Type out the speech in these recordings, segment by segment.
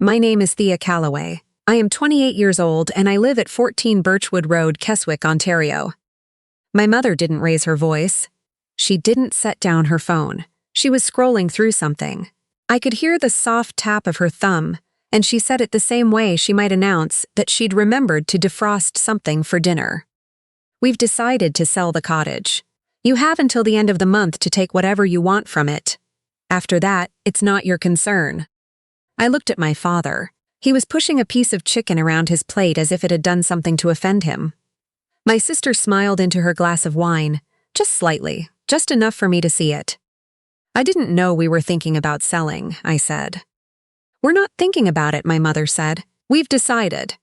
My name is Thea Calloway. I am 28 years old and I live at 14 Birchwood Road, Keswick, Ontario. My mother didn't raise her voice. She didn't set down her phone. She was scrolling through something. I could hear the soft tap of her thumb, and she said it the same way she might announce that she'd remembered to defrost something for dinner. We've decided to sell the cottage. You have until the end of the month to take whatever you want from it. After that, it's not your concern. I looked at my father. He was pushing a piece of chicken around his plate as if it had done something to offend him. My sister smiled into her glass of wine, just slightly, just enough for me to see it. I didn't know we were thinking about selling, I said. We're not thinking about it, my mother said. We've decided.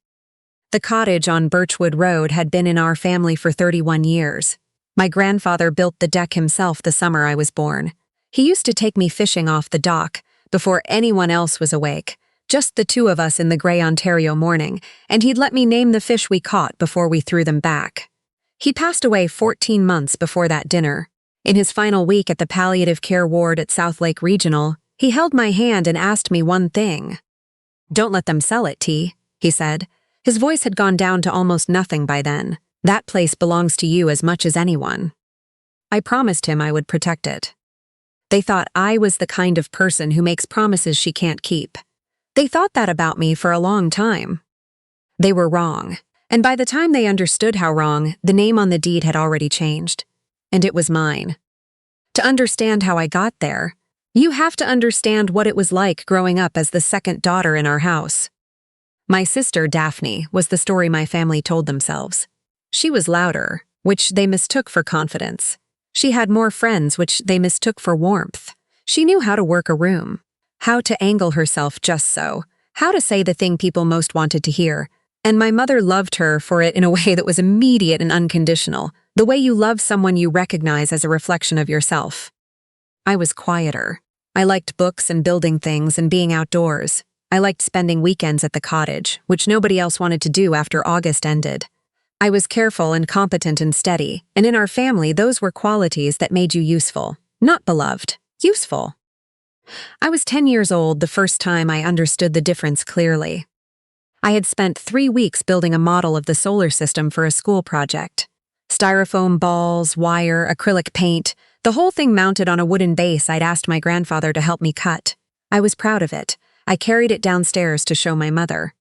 The cottage on Birchwood Road had been in our family for 31 years. My grandfather built the deck himself the summer I was born. He used to take me fishing off the dock before anyone else was awake, just the two of us in the gray Ontario morning, and he'd let me name the fish we caught before we threw them back. He passed away 14 months before that dinner. In his final week at the palliative care ward at South Lake Regional, he held my hand and asked me one thing. "Don't let them sell it, T," he said. His voice had gone down to almost nothing by then. That place belongs to you as much as anyone. I promised him I would protect it. They thought I was the kind of person who makes promises she can't keep. They thought that about me for a long time. They were wrong, and by the time they understood how wrong, the name on the deed had already changed. And it was mine. To understand how I got there, you have to understand what it was like growing up as the second daughter in our house. My sister, Daphne, was the story my family told themselves. She was louder, which they mistook for confidence. She had more friends, which they mistook for warmth. She knew how to work a room, how to angle herself just so, how to say the thing people most wanted to hear, and my mother loved her for it in a way that was immediate and unconditional, the way you love someone you recognize as a reflection of yourself. I was quieter. I liked books and building things and being outdoors. I liked spending weekends at the cottage, which nobody else wanted to do after August ended. I was careful and competent and steady, and in our family those were qualities that made you useful. Not beloved, useful. I was 10 years old the first time I understood the difference clearly. I had spent 3 weeks building a model of the solar system for a school project. Styrofoam balls, wire, acrylic paint, the whole thing mounted on a wooden base I'd asked my grandfather to help me cut. I was proud of it. I carried it downstairs to show my mother.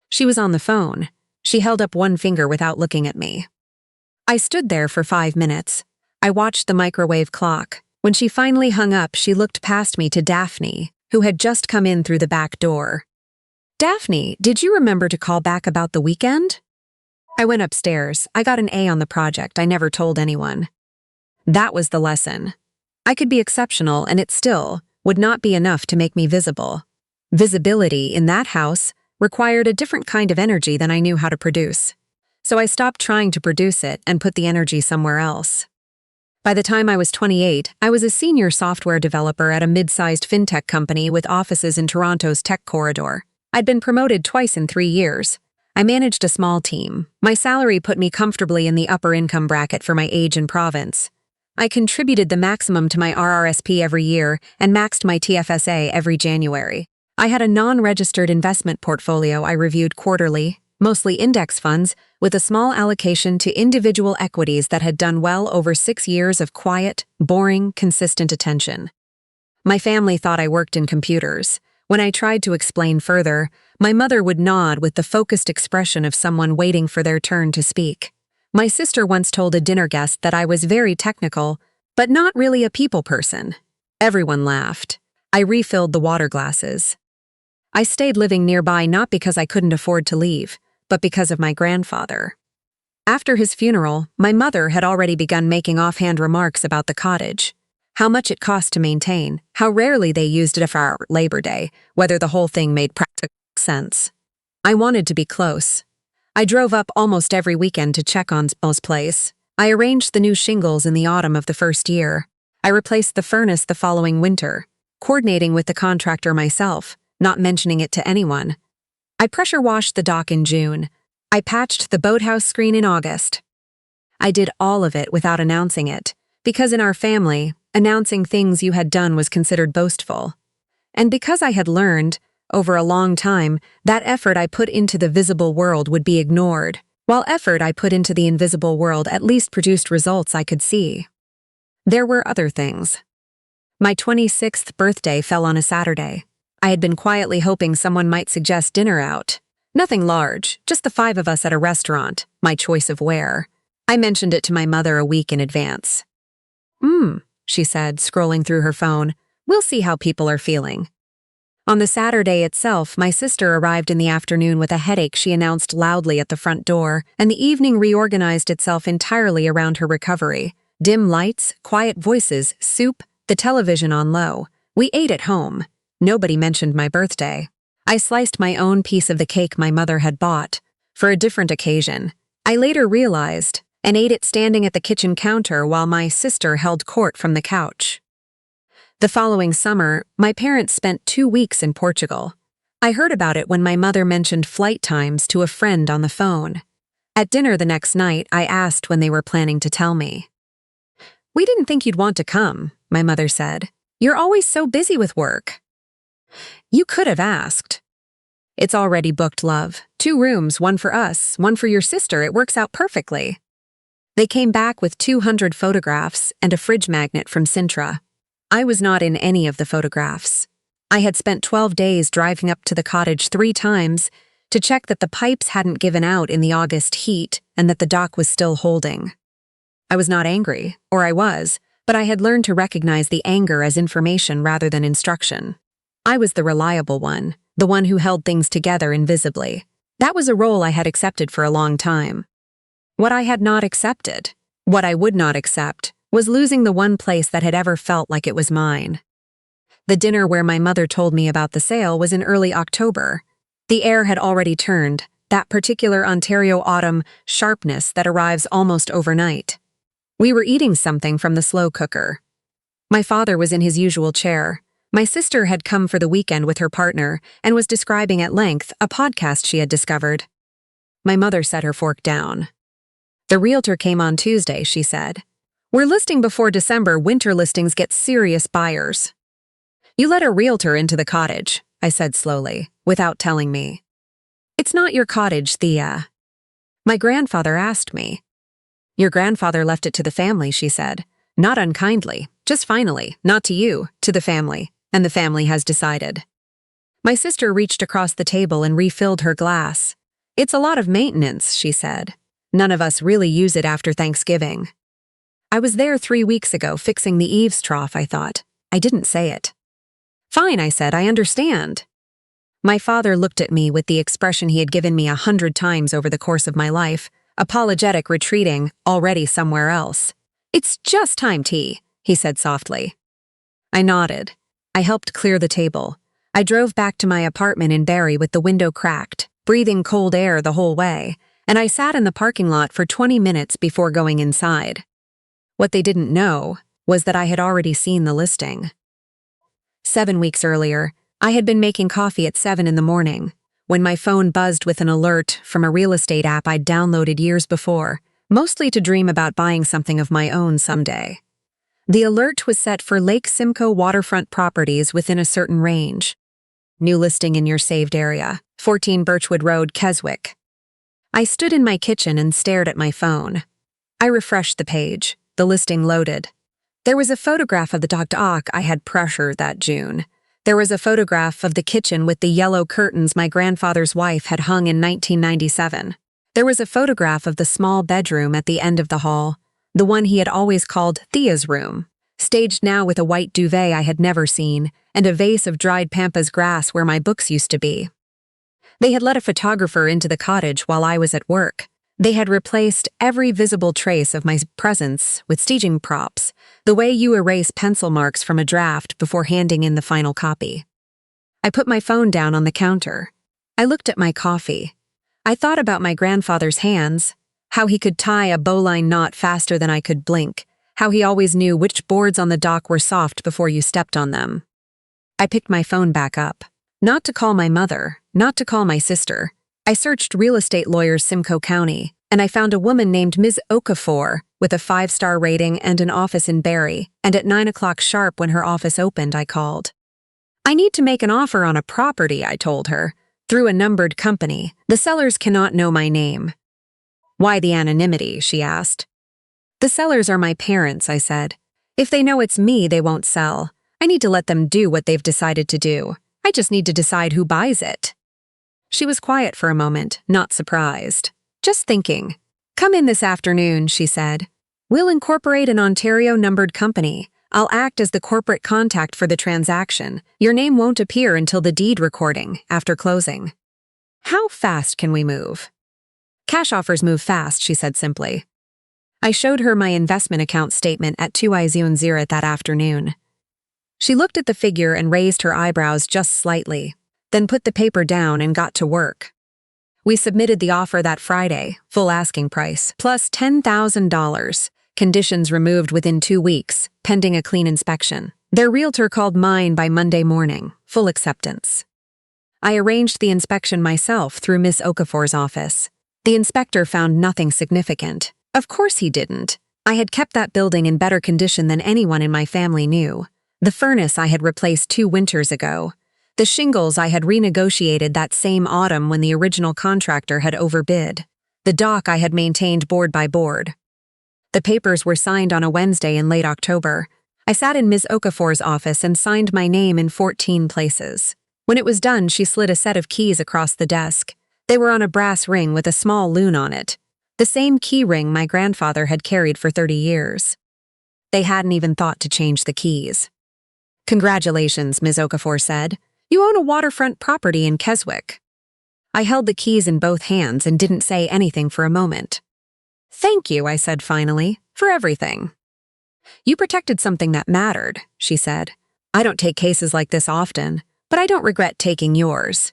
She was on the phone. She held up one finger without looking at me. I stood there for 5 minutes. I watched the microwave clock. When she finally hung up, she looked past me to Daphne, who had just come in through the back door. "Daphne, did you remember to call back about the weekend?" I went upstairs. I got an A on the project. I never told anyone. That was the lesson. I could be exceptional, and it still would not be enough to make me visible. Visibility in that house required a different kind of energy than I knew how to produce. So I stopped trying to produce it and put the energy somewhere else. By the time I was 28, I was a senior software developer at a mid-sized fintech company with offices in Toronto's tech corridor. I'd been promoted twice in 3 years. I managed a small team. My salary put me comfortably in the upper income bracket for my age and province. I contributed the maximum to my RRSP every year and maxed my TFSA every January. I had a non-registered investment portfolio I reviewed quarterly, mostly index funds, with a small allocation to individual equities that had done well over 6 years of quiet, boring, consistent attention. My family thought I worked in computers. When I tried to explain further, my mother would nod with the focused expression of someone waiting for their turn to speak. My sister once told a dinner guest that I was very technical, but not really a people person. Everyone laughed. I refilled the water glasses. I stayed living nearby not because I couldn't afford to leave, but because of my grandfather. After his funeral, my mother had already begun making offhand remarks about the cottage. How much it cost to maintain, how rarely they used it for Labor Day, whether the whole thing made practical sense. I wanted to be close. I drove up almost every weekend to check on Mo's place. I arranged the new shingles in the autumn of the first year. I replaced the furnace the following winter, coordinating with the contractor myself, not mentioning it to anyone. I pressure washed the dock in June. I patched the boathouse screen in August. I did all of it without announcing it, because in our family, announcing things you had done was considered boastful. And because I had learned, Over a long time, that effort I put into the visible world would be ignored, while effort I put into the invisible world at least produced results I could see. There were other things. My 26th birthday fell on a Saturday. I had been quietly hoping someone might suggest dinner out. Nothing large, just the 5 of us at a restaurant, my choice of where. I mentioned it to my mother a week in advance. She said, scrolling through her phone. We'll see how people are feeling. On the Saturday itself, my sister arrived in the afternoon with a headache she announced loudly at the front door, and the evening reorganized itself entirely around her recovery. Dim lights, quiet voices, soup, the television on low. We ate at home. Nobody mentioned my birthday. I sliced my own piece of the cake my mother had bought, for a different occasion. I later realized, and ate it standing at the kitchen counter while my sister held court from the couch. The following summer, my parents spent 2 weeks in Portugal. I heard about it when my mother mentioned flight times to a friend on the phone. At dinner the next night, I asked when they were planning to tell me. "We didn't think you'd want to come," my mother said. "You're always so busy with work." "You could have asked." "It's already booked, love. 2 rooms, 1 for us, 1 for your sister. It works out perfectly." They came back with 200 photographs and a fridge magnet from Sintra. I was not in any of the photographs. I had spent 12 days driving up to the cottage 3 times to check that the pipes hadn't given out in the August heat and that the dock was still holding. I was not angry, or I was, but I had learned to recognize the anger as information rather than instruction. I was the reliable one, the one who held things together invisibly. That was a role I had accepted for a long time. What I had not accepted, what I would not accept, was losing the one place that had ever felt like it was mine. The dinner where my mother told me about the sale was in early October. The air had already turned, that particular Ontario autumn sharpness that arrives almost overnight. We were eating something from the slow cooker. My father was in his usual chair. My sister had come for the weekend with her partner and was describing at length a podcast she had discovered. My mother set her fork down. "The realtor came on Tuesday," she said. "We're listing before December. Winter listings get serious buyers." "You let a realtor into the cottage," I said slowly, without telling me. "It's not your cottage, Thea." My grandfather asked me. "Your grandfather left it to the family," she said. "Not unkindly, just finally, not to you, to the family, and the family has decided." My sister reached across the table and refilled her glass. "It's a lot of maintenance," she said. "None of us really use it after Thanksgiving." I was there 3 weeks ago fixing the eaves trough, I thought. I didn't say it. "Fine," I said, "I understand." My father looked at me with the expression he had given me 100 times over the course of my life, apologetic, retreating, already somewhere else. "It's just time tea," he said softly. I nodded. I helped clear the table. I drove back to my apartment in Barrie with the window cracked, breathing cold air the whole way, and I sat in the parking lot for 20 minutes before going inside. What they didn't know was that I had already seen the listing. 7 weeks earlier, I had been making coffee at 7 in the morning, when my phone buzzed with an alert from a real estate app I'd downloaded years before, mostly to dream about buying something of my own someday. The alert was set for Lake Simcoe waterfront properties within a certain range. New listing in your saved area, 14 Birchwood Road, Keswick. I stood in my kitchen and stared at my phone. I refreshed the page. The listing loaded. There was a photograph of the dock I had pressured that June. There was a photograph of the kitchen with the yellow curtains my grandfather's wife had hung in 1997. There was a photograph of the small bedroom at the end of the hall, the one he had always called Thea's room, staged now with a white duvet I had never seen, and a vase of dried pampas grass where my books used to be. They had let a photographer into the cottage while I was at work. They had replaced every visible trace of my presence with staging props, the way you erase pencil marks from a draft before handing in the final copy. I put my phone down on the counter. I looked at my coffee. I thought about my grandfather's hands, how he could tie a bowline knot faster than I could blink, how he always knew which boards on the dock were soft before you stepped on them. I picked my phone back up. Not to call my mother, not to call my sister. I searched real estate lawyers Simcoe County, and I found a woman named Ms. Okafor with a 5-star rating and an office in Barrie, and at 9 o'clock sharp when her office opened, I called. I need to make an offer on a property, I told her, through a numbered company. The sellers cannot know my name. Why the anonymity, she asked. The sellers are my parents, I said. If they know it's me, they won't sell. I need to let them do what they've decided to do. I just need to decide who buys it. She was quiet for a moment, not surprised. Just thinking. Come in this afternoon, she said. We'll incorporate an Ontario numbered company. I'll act as the corporate contact for the transaction. Your name won't appear until the deed recording, after closing. How fast can we move? Cash offers move fast, she said simply. I showed her my investment account statement at 2:00 that afternoon. She looked at the figure and raised her eyebrows just slightly, then put the paper down and got to work. We submitted the offer that Friday, full asking price, plus $10,000. Conditions removed within 2 weeks, pending a clean inspection. Their realtor called mine by Monday morning, full acceptance. I arranged the inspection myself through Miss Okafor's office. The inspector found nothing significant. Of course he didn't. I had kept that building in better condition than anyone in my family knew. The furnace I had replaced 2 winters ago. The shingles I had renegotiated that same autumn when the original contractor had overbid. The dock I had maintained board by board. The papers were signed on a Wednesday in late October. I sat in Ms. Okafor's office and signed my name in 14 places. When it was done, she slid a set of keys across the desk. They were on a brass ring with a small loon on it. The same key ring my grandfather had carried for 30 years. They hadn't even thought to change the keys. Congratulations, Ms. Okafor said. You own a waterfront property in Keswick. I held the keys in both hands and didn't say anything for a moment. Thank you, I said finally, for everything. You protected something that mattered, she said. I don't take cases like this often, but I don't regret taking yours.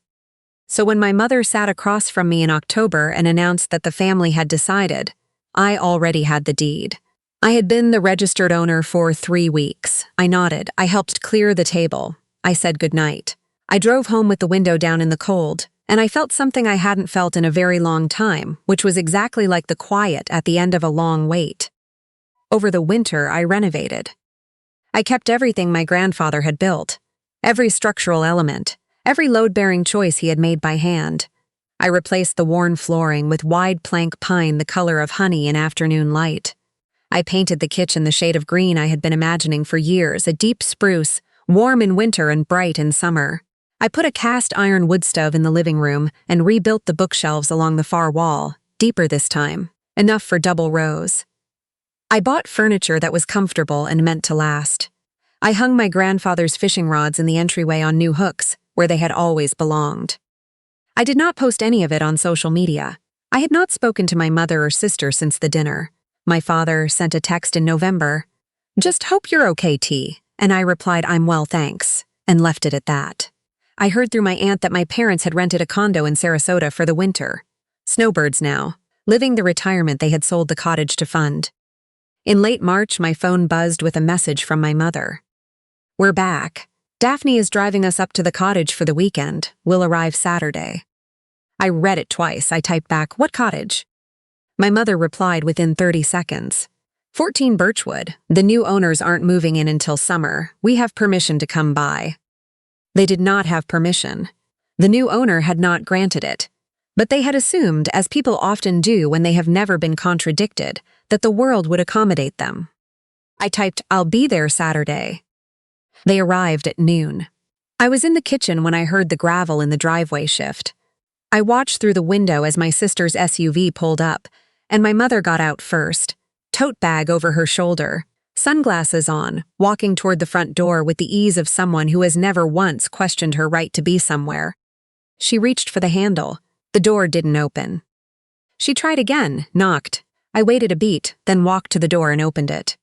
So when my mother sat across from me in October and announced that the family had decided, I already had the deed. I had been the registered owner for 3 weeks. I nodded. I helped clear the table. I said goodnight. I drove home with the window down in the cold, and I felt something I hadn't felt in a very long time, which was exactly like the quiet at the end of a long wait. Over the winter, I renovated. I kept everything my grandfather had built, every structural element, every load-bearing choice he had made by hand. I replaced the worn flooring with wide plank pine the color of honey in afternoon light. I painted the kitchen the shade of green I had been imagining for years, a deep spruce, warm in winter and bright in summer. I put a cast iron wood stove in the living room and rebuilt the bookshelves along the far wall, deeper this time, enough for double rows. I bought furniture that was comfortable and meant to last. I hung my grandfather's fishing rods in the entryway on new hooks, where they had always belonged. I did not post any of it on social media. I had not spoken to my mother or sister since the dinner. My father sent a text in November, "Just hope you're okay, T," and I replied, "I'm well, thanks," and left it at that. I heard through my aunt that my parents had rented a condo in Sarasota for the winter. Snowbirds now, living the retirement they had sold the cottage to fund. In late March, my phone buzzed with a message from my mother. We're back. Daphne is driving us up to the cottage for the weekend. We'll arrive Saturday. I read it twice. I typed back, "What cottage?" My mother replied within 30 seconds. 14 Birchwood. The new owners aren't moving in until summer. We have permission to come by. They did not have permission. The new owner had not granted it. But they had assumed, as people often do when they have never been contradicted, that the world would accommodate them. I typed, "I'll be there Saturday." They arrived at noon. I was in the kitchen when I heard the gravel in the driveway shift. I watched through the window as my sister's SUV pulled up, and my mother got out first, tote bag over her shoulder, sunglasses on, walking toward the front door with the ease of someone who has never once questioned her right to be somewhere. She reached for the handle. The door didn't open. She tried again, knocked. I waited a beat, then walked to the door and opened it.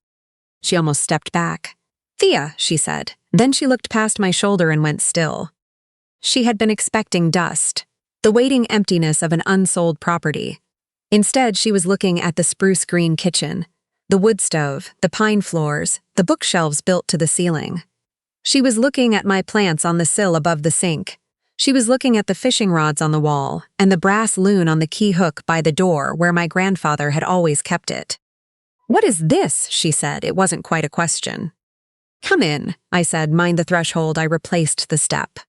She almost stepped back. "Thea," she said. Then she looked past my shoulder and went still. She had been expecting dust, the waiting emptiness of an unsold property. Instead, she was looking at the spruce green kitchen, the wood stove, the pine floors, the bookshelves built to the ceiling. She was looking at my plants on the sill above the sink. She was looking at the fishing rods on the wall and the brass loon on the key hook by the door where my grandfather had always kept it. "What is this?" she said. It wasn't quite a question. "Come in," I said. Mind the threshold. I replaced the step.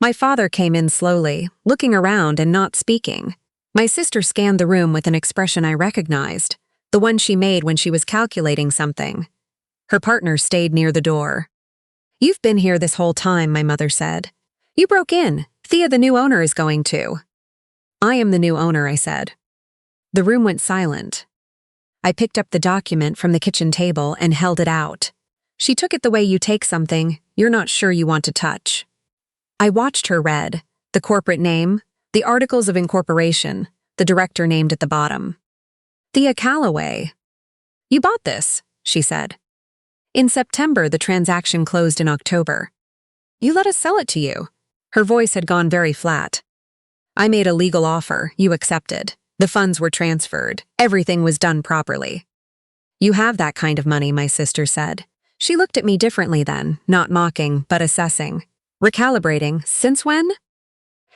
My father came in slowly, looking around and not speaking. My sister scanned the room with an expression I recognized, the one she made when she was calculating something. Her partner stayed near the door. "You've been here this whole time," my mother said. "You broke in. Thea, the new owner, is going to." "I am the new owner," I said. The room went silent. I picked up the document from the kitchen table and held it out. She took it the way you take something you're not sure you want to touch. I watched her read the corporate name, the articles of incorporation, the director named at the bottom. "Thea Calloway." "You bought this," she said. "In September, the transaction closed in October. You let us sell it to you." Her voice had gone very flat. "I made a legal offer. You accepted. The funds were transferred. Everything was done properly." "You have that kind of money," my sister said. She looked at me differently then, not mocking, but assessing. "Recalibrating. Since when?"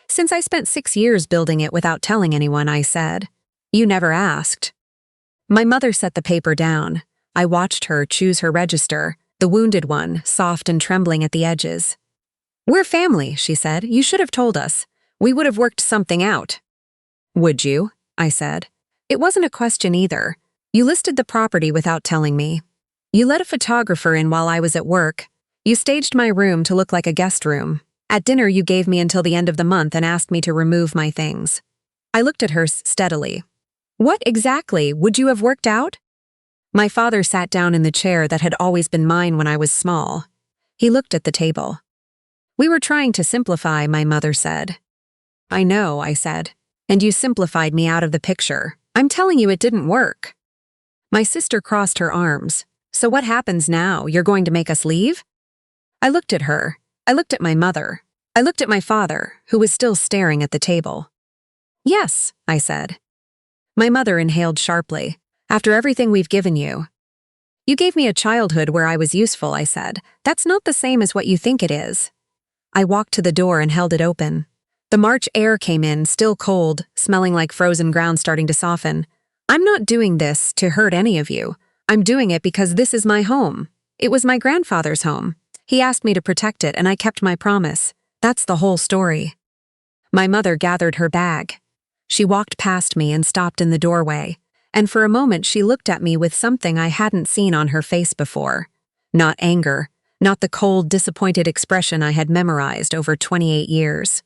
"Since I spent 6 years building it without telling anyone," I said. "You never asked." My mother set the paper down. I watched her choose her register, the wounded one, soft and trembling at the edges. "We're family," she said. "You should have told us. We would have worked something out." "Would you?" I said. "It wasn't a question either. You listed the property without telling me. You let a photographer in while I was at work. You staged my room to look like a guest room. At dinner, you gave me until the end of the month and asked me to remove my things." I looked at her steadily. "What exactly would you have worked out?" My father sat down in the chair that had always been mine when I was small. He looked at the table. "We were trying to simplify," my mother said. "I know," I said. "And you simplified me out of the picture. I'm telling you it didn't work." My sister crossed her arms. "So what happens now? You're going to make us leave?" I looked at her. I looked at my mother. I looked at my father, who was still staring at the table. "Yes," I said. My mother inhaled sharply. "After everything we've given you." "You gave me a childhood where I was useful," I said. "That's not the same as what you think it is." I walked to the door and held it open. The March air came in, still cold, smelling like frozen ground starting to soften. "I'm not doing this to hurt any of you. I'm doing it because this is my home. It was my grandfather's home. He asked me to protect it, and I kept my promise. That's the whole story." My mother gathered her bag. She walked past me and stopped in the doorway, and for a moment she looked at me with something I hadn't seen on her face before. Not anger, not the cold, disappointed expression I had memorized over 28 years.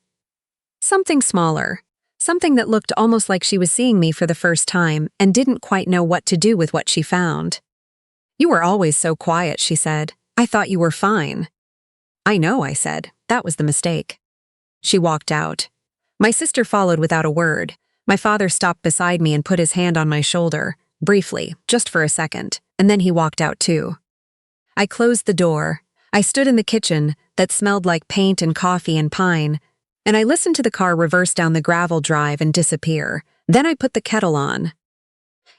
Something smaller, something that looked almost like she was seeing me for the first time and didn't quite know what to do with what she found. "You were always so quiet," she said. "I thought you were fine." "I know," I said. "That was the mistake." She walked out. My sister followed without a word. My father stopped beside me and put his hand on my shoulder, briefly, just for a second, and then he walked out too. I closed the door. I stood in the kitchen that smelled like paint and coffee and pine, and I listened to the car reverse down the gravel drive and disappear. Then I put the kettle on.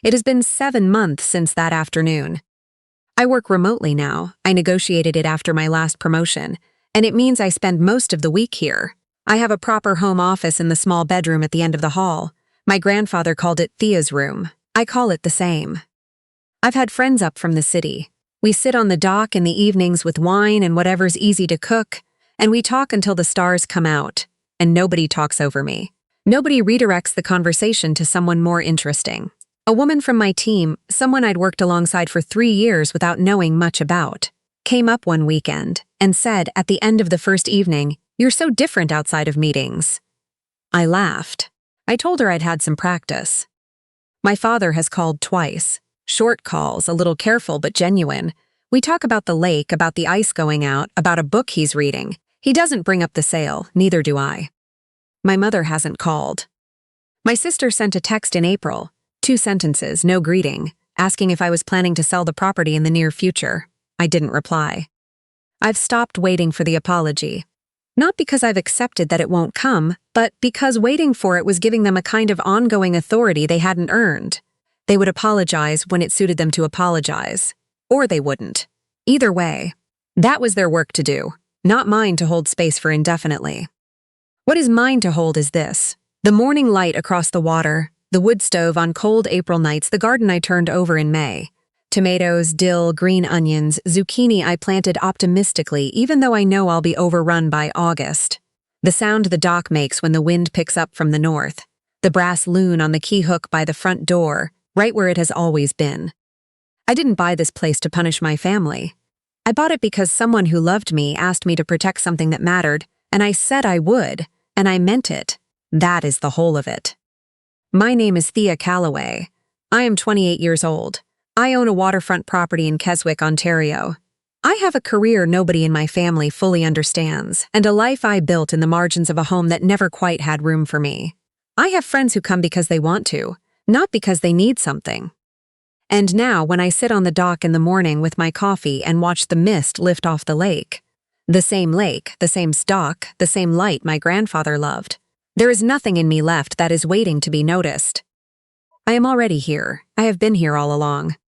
It has been 7 months since that afternoon. I work remotely now. I negotiated it after my last promotion, and it means I spend most of the week here. I have a proper home office in the small bedroom at the end of the hall. My grandfather called it Thea's room. I call it the same. I've had friends up from the city. We sit on the dock in the evenings with wine and whatever's easy to cook, and we talk until the stars come out. And nobody talks over me. Nobody redirects the conversation to someone more interesting. A woman from my team, someone I'd worked alongside for 3 years without knowing much about, came up one weekend and said at the end of the first evening, "You're so different outside of meetings." I laughed. I told her I'd had some practice. My father has called twice. Short calls, a little careful but genuine. We talk about the lake, about the ice going out, about a book he's reading. He doesn't bring up the sale, neither do I. My mother hasn't called. My sister sent a text in April, 2 sentences, no greeting, asking if I was planning to sell the property in the near future. I didn't reply. I've stopped waiting for the apology. Not because I've accepted that it won't come, but because waiting for it was giving them a kind of ongoing authority they hadn't earned. They would apologize when it suited them to apologize. Or they wouldn't. Either way, that was their work to do. Not mine to hold space for indefinitely. What is mine to hold is this: the morning light across the water, the wood stove on cold April nights, the garden I turned over in May. Tomatoes, dill, green onions, zucchini I planted optimistically even though I know I'll be overrun by August. The sound the dock makes when the wind picks up from the north. The brass loon on the key hook by the front door, right where it has always been. I didn't buy this place to punish my family. I bought it because someone who loved me asked me to protect something that mattered, and I said I would, and I meant it. That is the whole of it. My name is Thea Calloway. I am 28 years old. I own a waterfront property in Keswick, Ontario. I have a career nobody in my family fully understands, and a life I built in the margins of a home that never quite had room for me. I have friends who come because they want to, not because they need something. And now, when I sit on the dock in the morning with my coffee and watch the mist lift off the lake, the same stock, the same light my grandfather loved, there is nothing in me left that is waiting to be noticed. I am already here. I have been here all along.